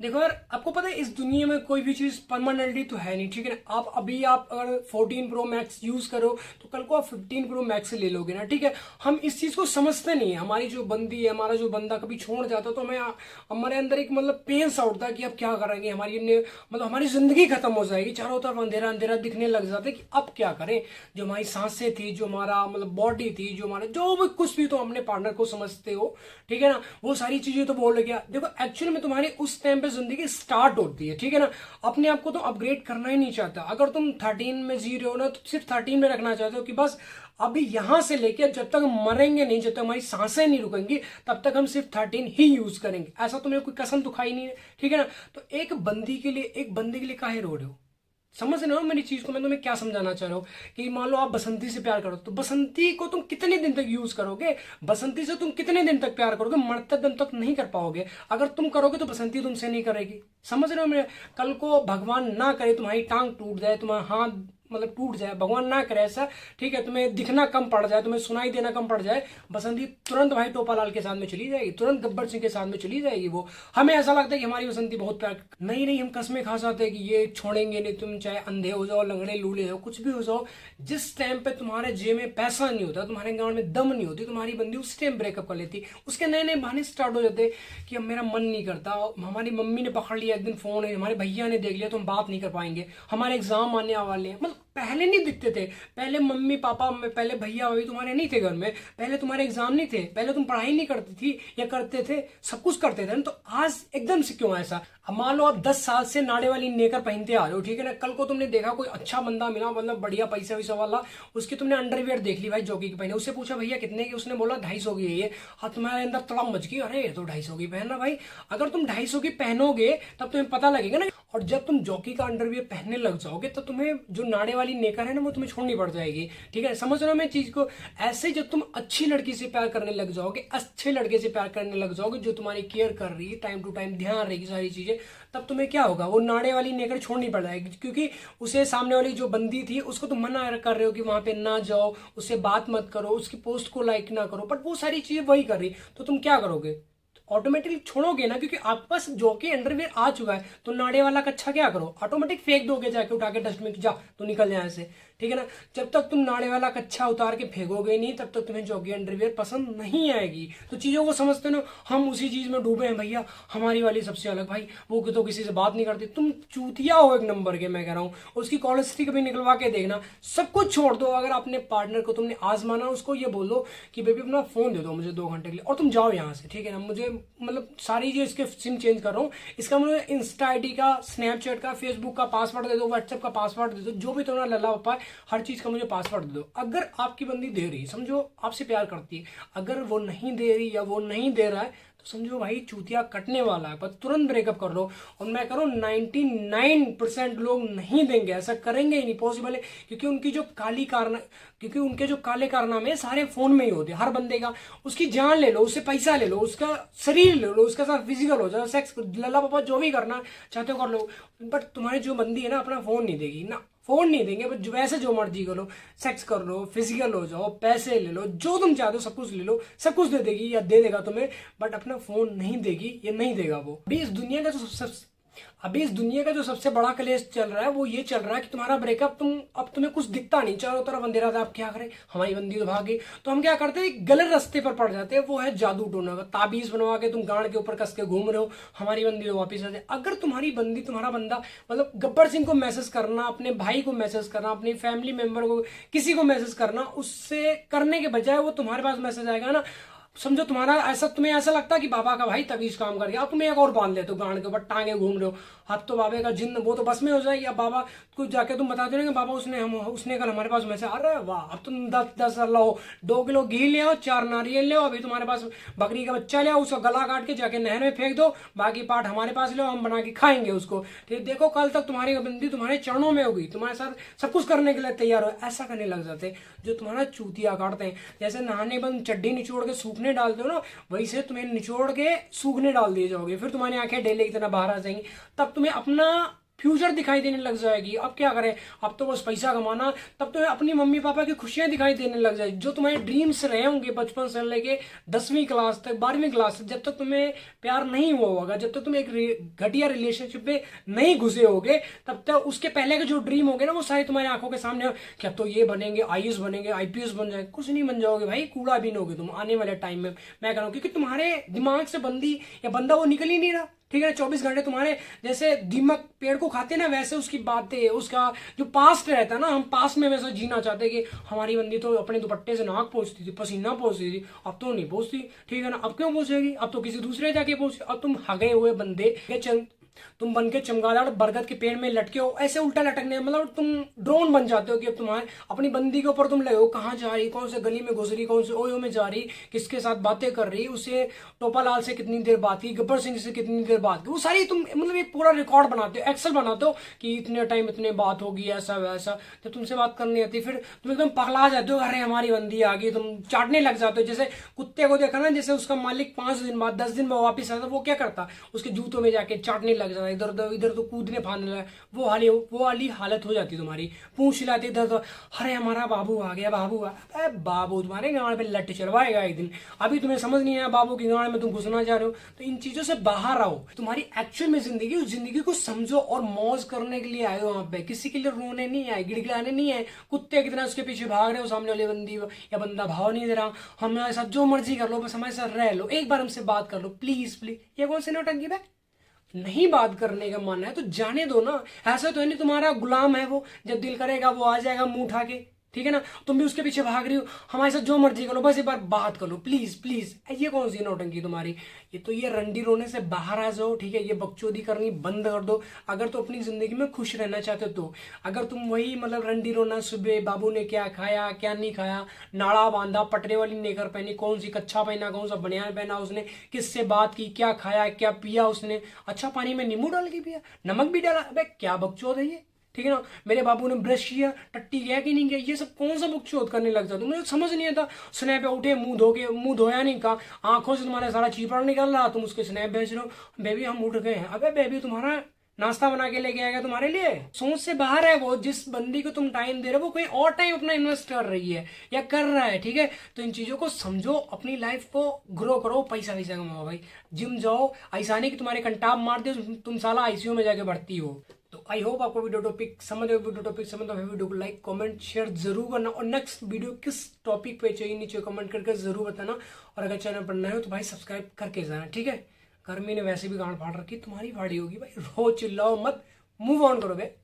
देखो यार, आपको पता है इस दुनिया में कोई भी चीज परमानेंटली तो है नहीं, ठीक है ना। आप अगर 14 प्रो मैक्स यूज करो तो कल को आप 15 प्रो मैक्स ले लोगे ना, ठीक है। हम इस चीज को समझते नहीं है। हमारी जो बंदी है, हमारा जो बंदा कभी छोड़ जाता है तो हमें हमारे अंदर एक मतलब पेन सा उठता है कि अब क्या करेंगे, मतलब हमारी जिंदगी खत्म हो जाएगी, चारों तरफ अंधेरा अंधेरा दिखने लग जाता है कि अब क्या करें। जो हमारी सांसें थी, जो हमारा मतलब बॉडी थी, जो हमारा जो भी कुछ भी तो अपने पार्टनर को समझते हो, ठीक है ना, वो सारी चीजें तो बोल गया। देखो एक्चुअली में तुम्हारी उस टाइम पे जिंदगी स्टार्ट होती है, ठीक है ना। अपने आप को तो अपग्रेड करना ही नहीं चाहता। अगर तुम 13 में जी रहे हो ना तो सिर्फ 13 में रखना चाहते हो कि बस अभी यहां से लेके जब तक हम मरेंगे नहीं, जब तक हमारी सांसें नहीं रुकेंगी, तब तक हम सिर्फ 13 ही यूज करेंगे। ऐसा तुम्हें कोई कसम तो खाई नहीं है, ठीक है ना। तो एक बंदी के लिए काहे रो रहे हो? समझ रहे हो मेरी चीज को? मैं तुम्हें क्या समझाना चाह रहा हूँ कि मान लो आप बसंती से प्यार करो तो बसंती को तुम कितने दिन तक यूज करोगे? बसंती से तुम कितने दिन तक प्यार करोगे? मरते दम तक नहीं कर पाओगे। अगर तुम करोगे तो बसंती तुमसे नहीं करेगी। समझ रहे हो मेरे? कल को भगवान ना करे तुम्हारी टांग टूट जाए, तुम्हारा हाथ मतलब टूट जाए, भगवान ना करे ऐसा, ठीक है, तुम्हें दिखना कम पड़ जाए, तुम्हें सुनाई देना कम पड़ जाए, बसंती तुरंत भाई टोपालाल के साथ में चली जाएगी, तुरंत गब्बर सिंह के साथ में चली जाएगी वो। हमें ऐसा लगता है कि हमारी बसंती बहुत प्यार, नहीं नहीं, हम कसमें खा जाते हैं कि ये छोड़ेंगे नहीं। तुम चाहे अंधे हो जाओ, लंगड़े लूले हो, कुछ भी हो जाओ, जिस टाइम पे तुम्हारे जेब में पैसा नहीं होता, तुम्हारे गांव में दम नहीं होती, तुम्हारी बंदी उस टाइम ब्रेकअप कर लेती। उसके नए नए बहाने स्टार्ट हो जाते कि अब मेरा मन नहीं करता, हमारी मम्मी ने पकड़ लिया एक दिन फोन है, हमारे भैया ने देख लिया तो हम बात नहीं कर पाएंगे, हमारे एग्जाम आने वाले हैं। मतलब पहले नहीं दिखते थे, पहले मम्मी पापा में, पहले भैया भाभी तुम्हारे नहीं थे घर में, पहले तुम्हारे एग्जाम नहीं थे, पहले तुम पढ़ाई नहीं करती थी या करते थे, सब कुछ करते थे ना। तो आज एकदम से क्यों ऐसा? अब मान लो आप 10 साल से नाड़े वाली नेकर पहनते आ रहे हो, ठीक है ना। कल को तुमने देखा कोई अच्छा बंदा मिला, मतलब बढ़िया पैसा वैसा वाला, उसकी तुमने अंडरवियर देख ली भाई जॉकी की पहने, उससे पूछा भैया कितने की, उसने बोला 250 की है ये। हाँ, तुम्हारे अंदर तड़म मच गई, अरे ये तो 250 की पहन रहा भाई। अगर तुम 250 की पहनोगे तब तुम्हें पता लगेगा ना। और जब तुम जॉकी का अंडरवियर पहनने लग जाओगे तो तुम्हें जो नाड़े वाली नेकर है ना वो तुम्हें छोड़नी पड़ जाएगी, ठीक है। समझ रहे हो मैं चीज को? ऐसे जब तुम अच्छी लड़की से प्यार करने लग जाओगे, अच्छे लड़के से प्यार करने लग जाओगे जो तुम्हारी केयर कर रही है, टाइम टू टाइम ध्यान रहेगी सारी चीजें, तब तुम्हें क्या होगा, वो नाड़े वाली नेकर छोड़नी पड़ जाएगी। क्योंकि उसे सामने वाली जो बंदी थी उसको तुम मना कर रहे हो कि वहां पे ना जाओ, उससे बात मत करो, उसकी पोस्ट को लाइक ना करो, बट वो सारी चीजें वही कर रही, तो तुम क्या करोगे? ऑटोमेटिकली छोड़ोगे ना, क्योंकि आपके पास जो कि अंडरवियर आ चुका है। तो नाड़े वाला कच्छा क्या करो, ऑटोमेटिक फेंक दोगे जाके उठा के डस्टबिन, जा तू निकल जाए ऐसे, ठीक है ना। जब तक तुम नाड़े वाला कच्छा उतार के फेंकोगे नहीं तब तक तुम्हें जॉगी अंडरवियर पसंद नहीं आएगी। तो चीजों को समझते ना, हम उसी चीज में डूबे हैं भैया। हमारी वाली सबसे अलग भाई, वो तो किसी से बात नहीं करती। तुम चूतिया हो एक नंबर के, मैं कह रहा हूँ। उसकी कॉल हिस्ट्री कभी निकलवा के देखना, सब कुछ छोड़ दो। अगर अपने पार्टनर को तुमने आजमाना, उसको ये बोलो कि बेबी अपना फोन दे दो मुझे 2 घंटे के लिए और तुम जाओ यहाँ से, ठीक है ना। मुझे मतलब सारी चीज इसके सिम चेंज कर रहा हूँ, इसका मुझे इंस्टा आईडी का, स्नैपचैट का, फेसबुक का पासवर्ड दे दो, व्हाट्सएप का पासवर्ड दे दो, जो भी तुम्हारा लल्ला पप्पा है, हर चीज का मुझे पासवर्ड दे दो। अगर आपकी बंदी दे रही, समझो आपसे प्यार करती है, अगर वो नहीं दे रही या वो नहीं दे रहा है तो समझो भाई चूतिया कटने वाला है, पर तुरंत ब्रेकअप कर लो। और मैं करूँ 99% लोग नहीं देंगे, ऐसा करेंगे ही नहीं, पॉसिबल है। क्योंकि उनके जो काले कारनामे सारे फोन में ही होते हैं हर बंदे का। उसकी जान ले लो, उससे पैसा ले लो, उसका शरीर ले लो, उसके साथ फिजिकल हो जाओ, सेक्स लल्ला पापा जो भी करना चाहते हो कर लो, बट तुम्हारी जो बंदी है ना अपना फोन नहीं देगी ना, फोन नहीं देंगे, बट वैसे जो मर्जी करो, सेक्स कर लो, फिजिकल हो जाओ, पैसे ले लो, जो तुम चाहते हो सब कुछ ले लो, सब कुछ दे देगी या दे देगा तुम्हें, बट अपना फोन नहीं देगी, ये नहीं देगा वो। अभी इस दुनिया का जो सबसे बड़ा क्लेश चल रहा है वो ये चल रहा है कि तुम्हारा ब्रेकअप, अब तुम्हें कुछ दिखता नहीं, चारों तरफ अंधेरा था, अब क्या करें, हमारी बंदी तो भागी। तो हम क्या करते हैं, गलत रास्ते पर पड़ जाते हैं, वो है जादू टोना का। ताबीज बनवा के तुम गांड के ऊपर कस के घूम रहे हो, हमारी बंदी तो वापिस आते। अगर तुम्हारी बंदी, तुम्हारा बंदा, मतलब गब्बर सिंह को मैसेज करना, अपने भाई को मैसेज करना, अपनी फैमिली मेंबर को, किसी को मैसेज करना, उससे करने के बजाय वो तुम्हारे पास मैसेज आएगा ना, समझो तुम्हें ऐसा लगता है कि बाबा का भाई तबीज काम कर गया, अब तुम्हें एक और बांध लेते हो गांड के ऊपर, टांगे घूम रहे हो, हाथ तो बाबे का जिन्न वो तो बस में हो जाएगी। अब बाबा कुछ जाके तुम बता दे बाबा उसने कल हमारे पास मैसेज, अरे वाह, अब तुम 10 लो, 2 किलो घी ले आओ, 4 नारियल ले आओ, अभी तुम्हारे पास बकरी का बच्चा ले आओ, उसका गला काट के जाके नहर में फेंक दो, बाकी पार्ट हमारे पास ले आओ, हम बना के खाएंगे उसको। ठीक, देखो कल तक तुम्हारी बंदी तुम्हारे चरणों में होगी, तुम्हारे साथ सब कुछ करने के लिए तैयार हो। ऐसा करने लग जाते जो तुम्हारा चूतिया काटते हैं। जैसे नहाने बंद चड्डी निचोड़ के सूखने डालते हो ना, वैसे तुम्हें निचोड़ के सूखने डाल दिए जाओगे, फिर तुम्हारी आंखें डेले की तरह बाहर आ जाएंगी। तब तुम्हें अपना फ्यूचर दिखाई देने लग जाएगी। अब क्या करें, अब तो बस पैसा कमाना, तब तो अपनी मम्मी पापा की खुशियां दिखाई देने लग जाएगी। जो तुम्हारे ड्रीम्स रहे होंगे बचपन से लेके 10वीं क्लास तक, 12वीं क्लास तक, जब तक तुम्हें प्यार नहीं हुआ होगा, जब तक तुम एक घटिया रिलेशनशिप में नहीं घुसे होगे, तब तक उसके पहले के जो ड्रीम होंगे ना वो सारे तुम्हारी आंखों के सामने हो कि अब तो ये बनेंगे, आईएएस बनेंगे, आईपीएस बन जाएंगे। कुछ नहीं बन जाओगे भाई, कूड़ा बीनोगे तुम आने वाले टाइम में, मैं कह रहा हूँ। क्योंकि तुम्हारे दिमाग से बंदी या बंदा वो निकल ही नहीं रहा, ठीक है। 24 घंटे तुम्हारे जैसे दीमक पेड़ को खाते ना, वैसे उसकी बातें, उसका जो पास्ट रहता है ना, हम पास्ट में वैसे जीना चाहते हैं कि हमारी बंदी तो अपने दुपट्टे से नाक पोंछती थी, पसीना पोंछती थी, अब तो नहीं पोंछती, ठीक है ना। अब क्यों पोंछेगी, अब तो किसी दूसरे जाके पोंछ। अब तुम हगे हुए बंदे तुम बन के चमगादड़ बरगद के पेड़ में लटके हो, ऐसे उल्टा लटकने, मतलब तुम ड्रोन बन जाते हो कि अब तुम्हारे अपनी बंदी के ऊपर तुम लगे हो, कहाँ जा रही, कौन से गली में घुस रही, कौन से ओयो में जा रही, किसके साथ बातें कर रही, उसे टोपालाल से कितनी देर बात की, गब्बर सिंह से कितनी देर बात की, वो सारी तुम मतलब एक पूरा रिकॉर्ड बनाते हो, एक्सेल बनाते हो कि इतने टाइम इतने बात होगी, ऐसा वैसा। जब तुमसे बात करनी आती फिर तुम एकदम पगला जाते हो, अरे हमारी बंदी आ गई, तुम चाटने लग जाते हो। जैसे कुत्ते को देखा ना, जैसे उसका मालिक 5 दिन बाद 10 दिन में वापिस आता, वो क्या करता, उसके जूतों में जाके चाटने लग जाता, इधर इधर तो कूदने फांदने लगा, वो वाली हालत हो जाती तुम्हारी। पूछ लाते इधर तो, अरे हमारा बाबू आ गया, बाबू अरे बाबू तुम्हारे गांड पे लट चलवाएगा एक दिन। अभी तुम्हें समझ नहीं आया बाबू की गांड में तुम घुसना चाह रहे हो, तो इन चीजों से बाहर आओ। तुम्हारी एक्चुअल में जिंदगी, उस जिंदगी को समझो और मौज करने के लिए आए हो वहां पे, किसी के लिए रोने नहीं आए, गिड़गिड़ाने नहीं आए। कुत्ते कितना उसके पीछे भाग रहे हो, सामने वाली बंदी या बंदा भाव नहीं दे रहा, हमारे साथ जो मर्जी कर लो, बस हमारे साथ रह लो, एक बार हमसे बात कर लो प्लीज प्लीज। ये कौन सी नौटंकी है, नहीं बात करने का मन है तो जाने दो ना। ऐसा तो है नहीं तुम्हारा गुलाम है वो, जब दिल करेगा वो आ जाएगा मुंह उठा के, ठीक है ना। तुम भी उसके पीछे भाग रही हो, हमारे साथ जो मर्जी करो, बस एक बार बात कर लो प्लीज प्लीज। ये कौन सी नौटंकी तुम्हारी, ये रंडी रोने से बाहर आ जाओ, ठीक है। ये बकचोदी करनी बंद कर दो अगर तो अपनी जिंदगी में खुश रहना चाहते हो तो। अगर तुम वही मतलब रंडी रोना, सुबह बाबू ने क्या खाया क्या नहीं खाया, नाड़ा बांधा, पटरे वाली नेकर पहनी, कौन सी कच्छा पहना, कौन सा बनियान पहना उसने, किससे बात की, क्या खाया क्या पिया उसने, अच्छा पानी में नींबू डाल के पिया, नमक भी डाला, अबे क्या बकचोद है ये, ठीक है ना। मेरे बाबू ने ब्रश किया, टट्टी गया कि नहीं गया, ये सब कौन सा बकचोद करने लग जाता, मुझे समझ नहीं आता। स्नैप पे उठे, मुंह धोया नहीं, कहा आंखों से तुम्हारा सारा चीपड़ निकल रहा, तुम उसके स्नैप भेज रहे हो, बेबी हम उठ गए हैं। अबे बेबी तुम्हारा नाश्ता बना के लेके आएगा तुम्हारे लिए, सोच से बाहर है वो। जिस बंदी को तुम टाइम दे रहे हो वो कोई और टाइम अपना इन्वेस्ट कर रही है या कर रहा है, ठीक है। तो इन चीजों को समझो, अपनी लाइफ को ग्रो करो, पैसा वैसा कमाओ भाई, जिम जाओ, ऐसा नहीं कि तुम्हारे कंटाप मार दे तुम साला आईसीयू में जाके बढ़ती हो। तो आई होप आपको वीडियो टॉपिक समझ आए। वीडियो टॉपिक समझ तो वीडियो को लाइक कमेंट शेयर जरूर करना, और नेक्स्ट वीडियो किस टॉपिक पे चाहिए नीचे कमेंट करके जरूर बताना। और अगर चैनल पर नए हो तो भाई सब्सक्राइब करके जाना, ठीक है। गर्मी ने वैसे भी गांड फाड़ रखी, तुम्हारी फाड़ी होगी भाई, रो चिल्लाओ मत, मूव ऑन करो बे।